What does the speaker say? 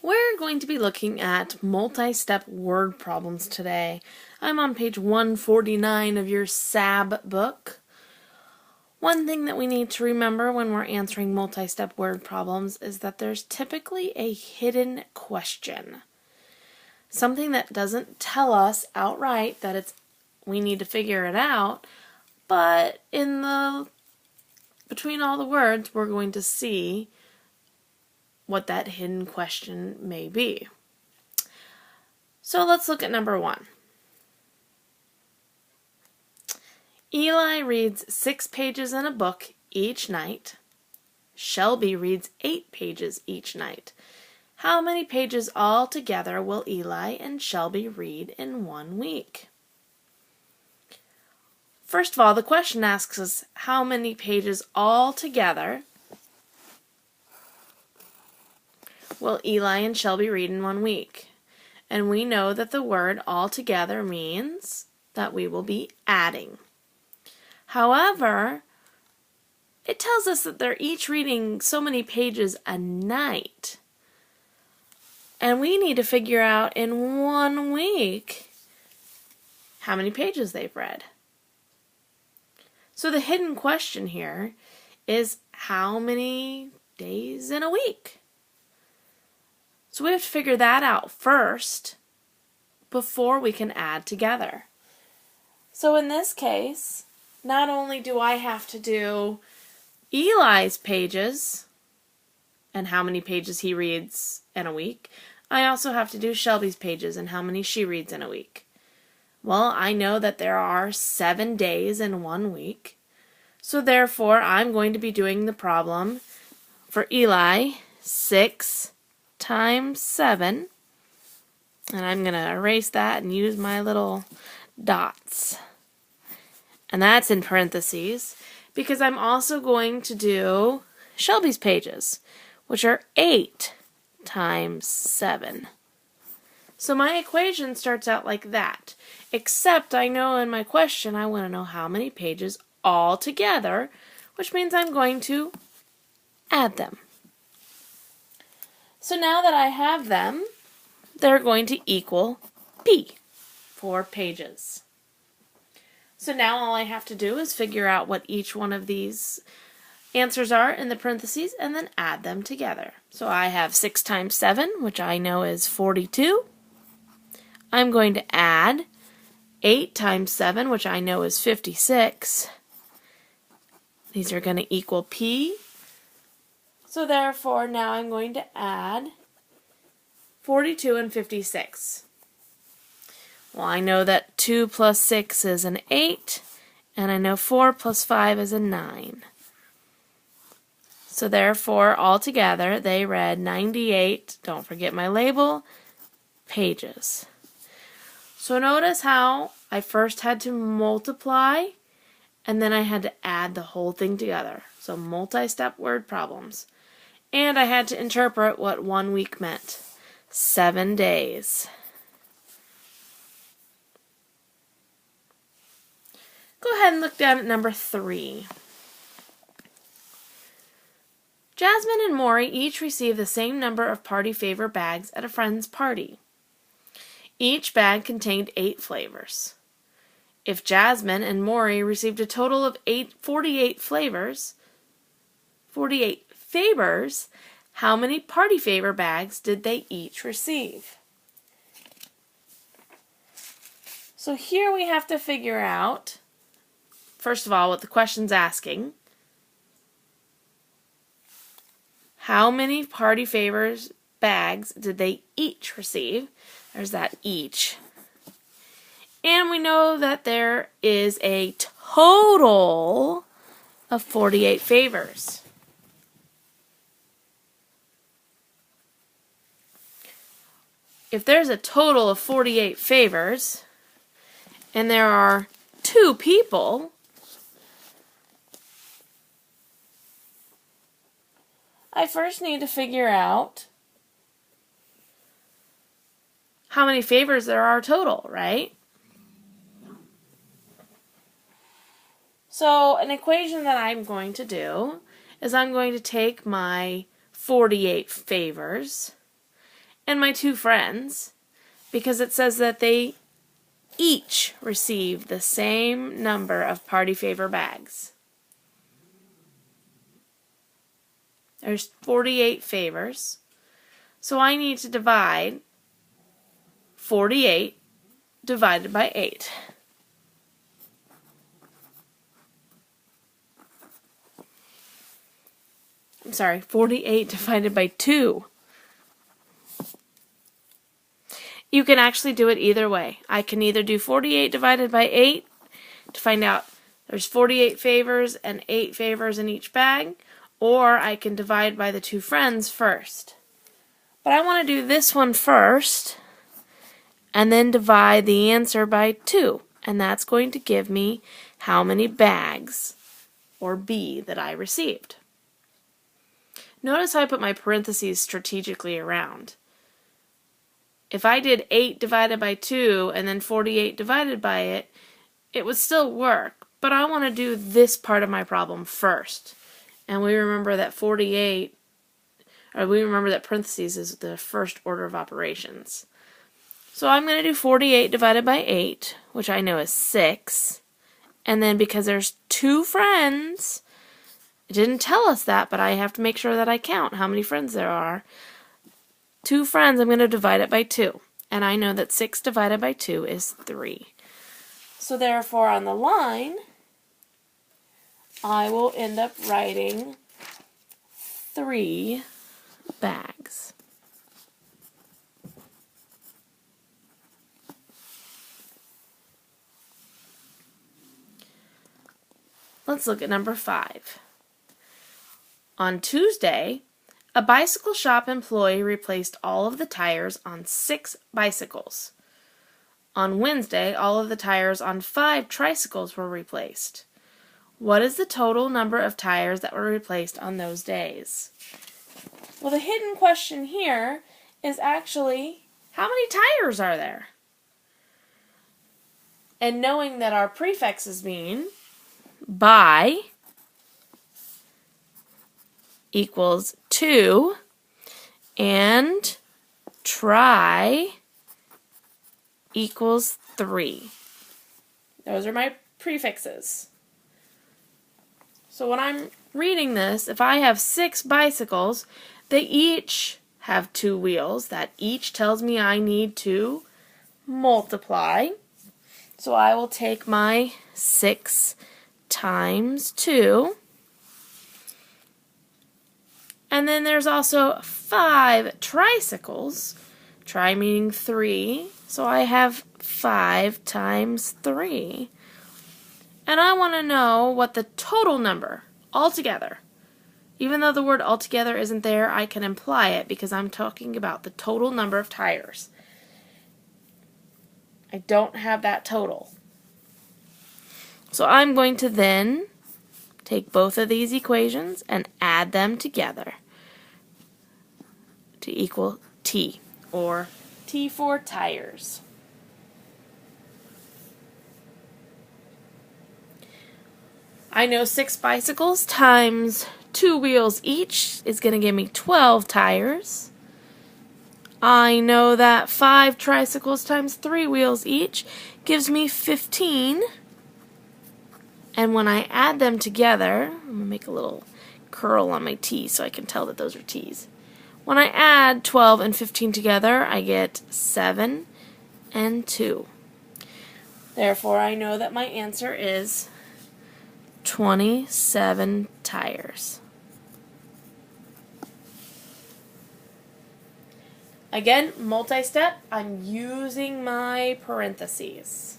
We're going to be looking at multi-step word problems today. I'm on page 149 of your SAB book. One thing that we need to remember when we're answering multi-step word problems is that there's typically a hidden question. Something that doesn't tell us outright that we need to figure it out, but between all the words we're going to see what that hidden question may be. So let's look at number 1. Eli reads 6 pages in a book each night. Shelby reads 8 pages each night. How many pages altogether will Eli and Shelby read in 1 week? First of all, the question asks us how many pages altogether will Eli and Shelby read in 1 week? And we know that the word altogether means that we will be adding. However, it tells us that they're each reading so many pages a night. And we need to figure out in 1 week how many pages they've read. So the hidden question here is how many days in a week? So we have to figure that out first before we can add together. So in this case, not only do I have to do Eli's pages and how many pages he reads in a week, I also have to do Shelby's pages and how many she reads in a week. Well, I know that there are 7 days in 1 week, so therefore I'm going to be doing the problem for Eli, 6 times 7, and I'm going to erase that and use my little dots. And that's in parentheses because I'm also going to do Shelby's pages, which are 8 times 7. So my equation starts out like that, except I know in my question I want to know how many pages altogether, which means I'm going to add them. So now that I have them, they're going to equal P for pages. So now all I have to do is figure out what each one of these answers are in the parentheses and then add them together. So I have 6 times 7, which I know is 42. I'm going to add 8 times 7, which I know is 56. These are going to equal P. So therefore, now I'm going to add 42 and 56. Well, I know that 2 plus 6 is an 8, and I know 4 plus 5 is a 9. So therefore, altogether, they read 98, don't forget my label, pages. So notice how I first had to multiply, and then I had to add the whole thing together. So multi-step word problems. And I had to interpret what 1 week meant. 7 days. Go ahead and look down at number 3. Jasmine and Maury each received the same number of party favor bags at a friend's party. Each bag contained 8 flavors. If Jasmine and Maury received a total of 48 favors, how many party favor bags did they each receive? So here we have to figure out, first of all, what the question's asking. How many party favors bags did they each receive? There's that each. And we know that there is a total of 48 favors. If there's a total of 48 favors, and there are 2 people, I first need to figure out how many favors there are total, right? So an equation that I'm going to do is I'm going to take my 48 favors and my two friends, because it says that they each received the same number of party favor bags. There's 48 favors. So I need to divide 48 divided by 8. I'm sorry, 48 divided by 2. You can actually do it either way. I can either do 48 divided by 8 to find out there's 48 favors and 8 favors in each bag, or I can divide by the two friends first. But I want to do this one first and then divide the answer by 2, and that's going to give me how many bags, or B, that I received. Notice how I put my parentheses strategically around. If I did 8 divided by 2 and then 48 divided by it, it would still work, but I want to do this part of my problem first. And we remember that parentheses is the first order of operations. So I'm going to do 48 divided by 8, which I know is 6. And then because there's two friends, it didn't tell us that, but I have to make sure that I count how many friends there are. 2 friends, I'm going to divide it by 2. And I know that 6 divided by 2 is 3. So therefore, on the line, I will end up writing 3 bags. Let's look at number 5. On Tuesday, a bicycle shop employee replaced all of the tires on 6 bicycles. On Wednesday, all of the tires on 5 tricycles were replaced. What is the total number of tires that were replaced on those days? Well, the hidden question here is actually, how many tires are there? And knowing that our prefixes mean by equals 2 and tri equals 3. Those are my prefixes. So when I'm reading this, if I have 6 bicycles, they each have 2 wheels. That each tells me I need to multiply. So I will take my 6 times 2. And then there's also 5 tricycles. Tri meaning 3. So I have 5 times 3. And I want to know what the total number altogether. Even though the word altogether isn't there, I can imply it because I'm talking about the total number of tires. I don't have that total. So I'm going to then take both of these equations and add them together to equal T, or T for tires. I know 6 bicycles times 2 wheels each is going to give me 12 tires. I know that 5 tricycles times 3 wheels each gives me 15. And when I add them together, I'm going to make a little curl on my T so I can tell that those are T's. When I add 12 and 15 together, I get 7 and 2. Therefore, I know that my answer is 27 tires. Again, multi-step, I'm using my parentheses.